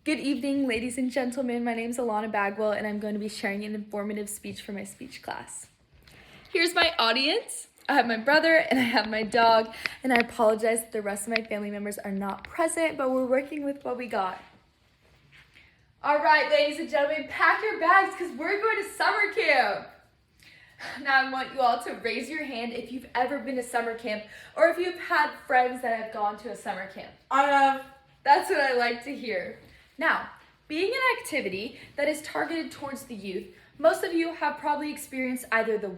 Good evening, ladies and gentlemen. My name is Alana Bagwell, and I'm going to be sharing an informative speech for my speech class. Here's my audience. I have my brother and I have my dog, and I apologize that the rest of my family members are not present, but we're working with what we got. All right, ladies and gentlemen, pack your bags because we're going to summer camp. Now I want you all to raise your hand if you've ever been to summer camp or if you've had friends that have gone to a summer camp. I have. That's what I like to hear. Now, being an activity that is targeted towards the youth, most of you have probably experienced either the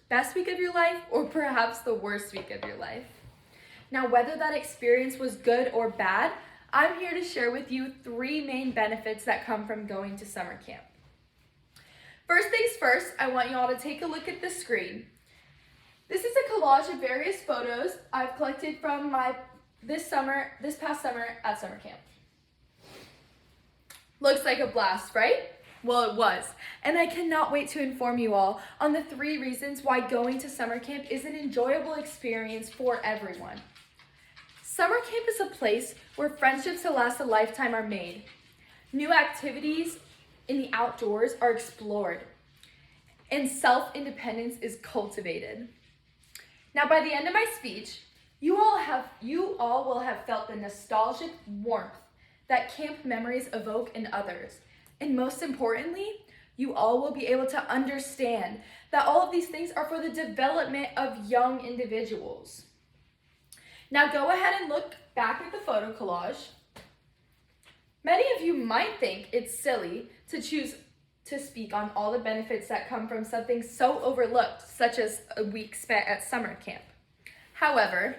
best week of your life or perhaps the worst week of your life. Now, whether that experience was good or bad, I'm here to share with you 3 main benefits that come from going to summer camp. First things first, I want you all to take a look at the screen. This is a collage of various photos I've collected from this past summer at summer camp. Looks like a blast, right? Well, it was. And I cannot wait to inform you all on the 3 reasons why going to summer camp is an enjoyable experience for everyone. Summer camp is a place where friendships that last a lifetime are made. New activities in the outdoors are explored, and self-independence is cultivated. Now, by the end of my speech, you all will have felt the nostalgic warmth that camp memories evoke in others. And most importantly, you all will be able to understand that all of these things are for the development of young individuals. Now go ahead and look back at the photo collage. Many of you might think it's silly to choose to speak on all the benefits that come from something so overlooked, such as a week spent at summer camp. However,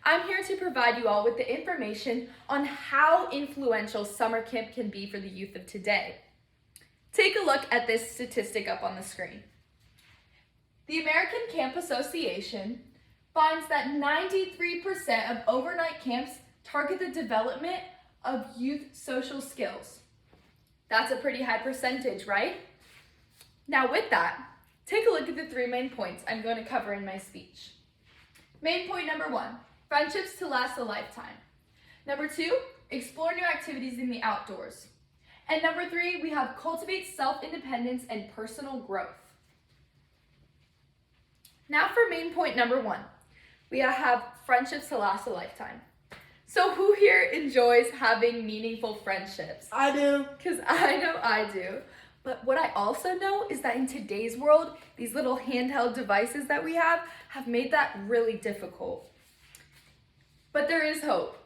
I'm here to provide you all with the information on how influential summer camp can be for the youth of today. Take a look at this statistic up on the screen. The American Camp Association finds that 93% of overnight camps target the development of youth social skills. That's a pretty high percentage, right? Now with that, take a look at the 3 main points I'm going to cover in my speech. Main point number 1, friendships to last a lifetime. Number 2, explore new activities in the outdoors. And number 3, we have cultivate self-independence and personal growth. Now for main point number 1, we have friendships to last a lifetime. So who here enjoys having meaningful friendships? I do. Because I know I do. But what I also know is that in today's world, these little handheld devices that we have made that really difficult. But there is hope.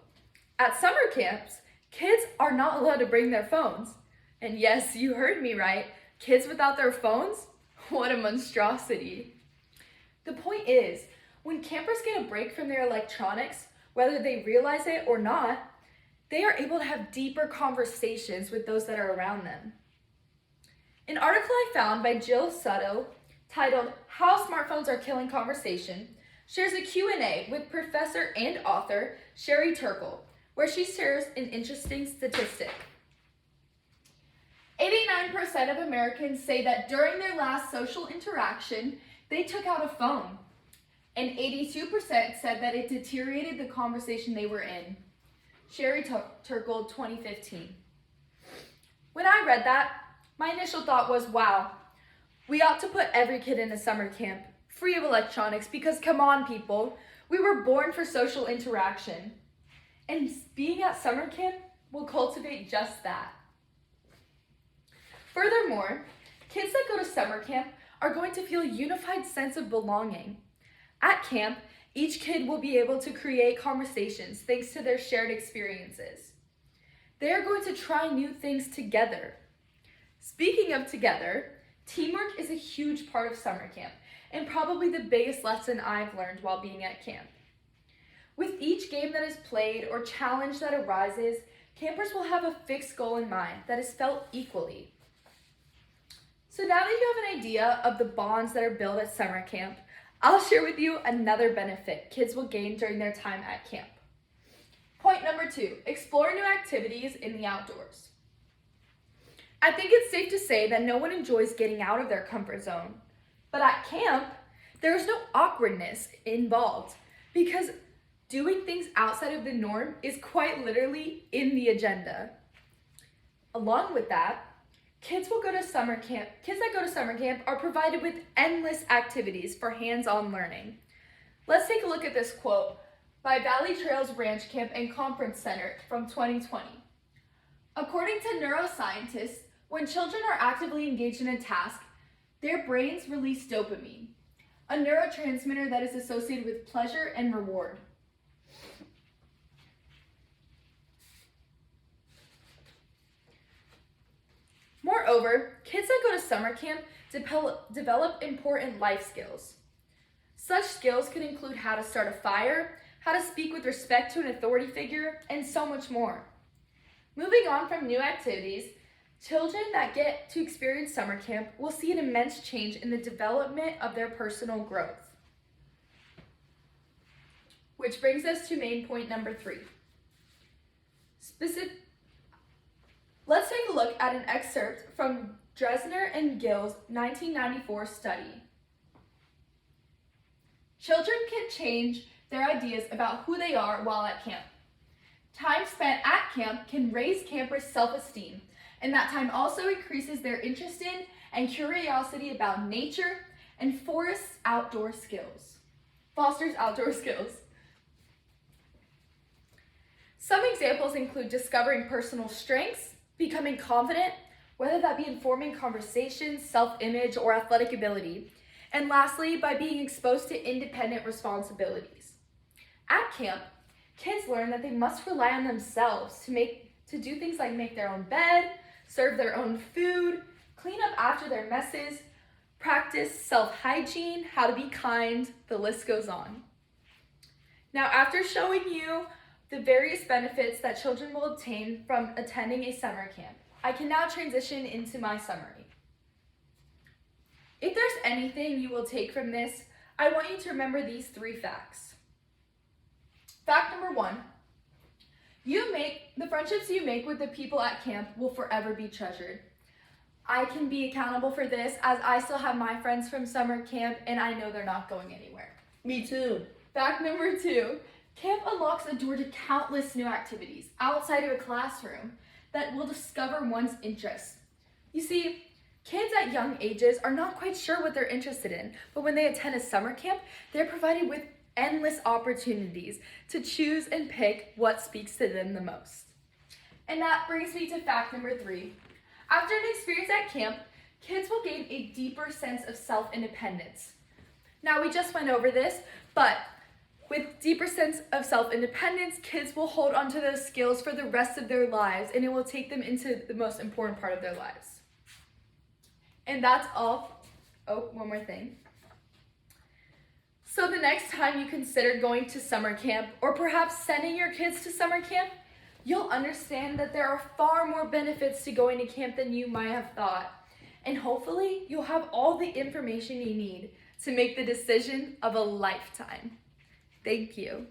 At summer camps, kids are not allowed to bring their phones. And yes, you heard me right. Kids without their phones? What a monstrosity. The point is, when campers get a break from their electronics, whether they realize it or not, they are able to have deeper conversations with those that are around them. An article I found by Jill Sutto titled How Smartphones Are Killing Conversation shares a Q&A with professor and author Sherry Turkle, where she shares an interesting statistic. 89% of Americans say that during their last social interaction, they took out a phone. And 82% said that it deteriorated the conversation they were in. Sherry Turkle, 2015. When I read that, my initial thought was, wow, we ought to put every kid in a summer camp, free of electronics, because come on, people, we were born for social interaction. And being at summer camp will cultivate just that. Furthermore, kids that go to summer camp are going to feel a unified sense of belonging. At camp, each kid will be able to create conversations thanks to their shared experiences. They are going to try new things together. Speaking of together, teamwork is a huge part of summer camp and probably the biggest lesson I've learned while being at camp. With each game that is played or challenge that arises, campers will have a fixed goal in mind that is felt equally. So now that you have an idea of the bonds that are built at summer camp, I'll share with you another benefit kids will gain during their time at camp. Point number 2, explore new activities in the outdoors. I think it's safe to say that no one enjoys getting out of their comfort zone. But at camp, there is no awkwardness involved because doing things outside of the norm is quite literally in the agenda. Along with that, kids that go to summer camp are provided with endless activities for hands-on learning. Let's take a look at this quote by Valley Trails Ranch Camp and Conference Center from 2020. According to neuroscientists, when children are actively engaged in a task, their brains release dopamine, a neurotransmitter that is associated with pleasure and reward. Moreover, kids that go to summer camp develop important life skills. Such skills could include how to start a fire, how to speak with respect to an authority figure, and so much more. Moving on from new activities, children that get to experience summer camp will see an immense change in the development of their personal growth. Which brings us to main point number 3. Let's take a look at an excerpt from Dresner and Gill's 1994 study. Children can change their ideas about who they are while at camp. Time spent at camp can raise campers' self-esteem, and that time also increases their interest in and curiosity about nature and fosters outdoor skills. Some examples include discovering personal strengths, becoming confident, whether that be in forming conversations, self-image, or athletic ability, and lastly, by being exposed to independent responsibilities. At camp, kids learn that they must rely on themselves to do things like make their own bed, serve their own food, clean up after their messes, practice self-hygiene, how to be kind, the list goes on. Now, after showing you the various benefits that children will obtain from attending a summer camp, I can now transition into my summary. If there's anything you will take from this, I want you to remember these 3 facts. Fact number 1, the friendships you make with the people at camp will forever be treasured. I can be accountable for this as I still have my friends from summer camp and I know they're not going anywhere. Me too. Fact number 2, camp unlocks a door to countless new activities outside of a classroom that will discover one's interests. You see, kids at young ages are not quite sure what they're interested in, but when they attend a summer camp, they're provided with endless opportunities to choose and pick what speaks to them the most. And that brings me to fact number 3. After an experience at camp, kids will gain a deeper sense of self-independence. Now, we just went over this, but with deeper sense of self-independence, kids will hold onto those skills for the rest of their lives, and it will take them into the most important part of their lives. And that's all. Oh, one more thing. So the next time you consider going to summer camp, or perhaps sending your kids to summer camp, you'll understand that there are far more benefits to going to camp than you might have thought. And hopefully, you'll have all the information you need to make the decision of a lifetime. Thank you.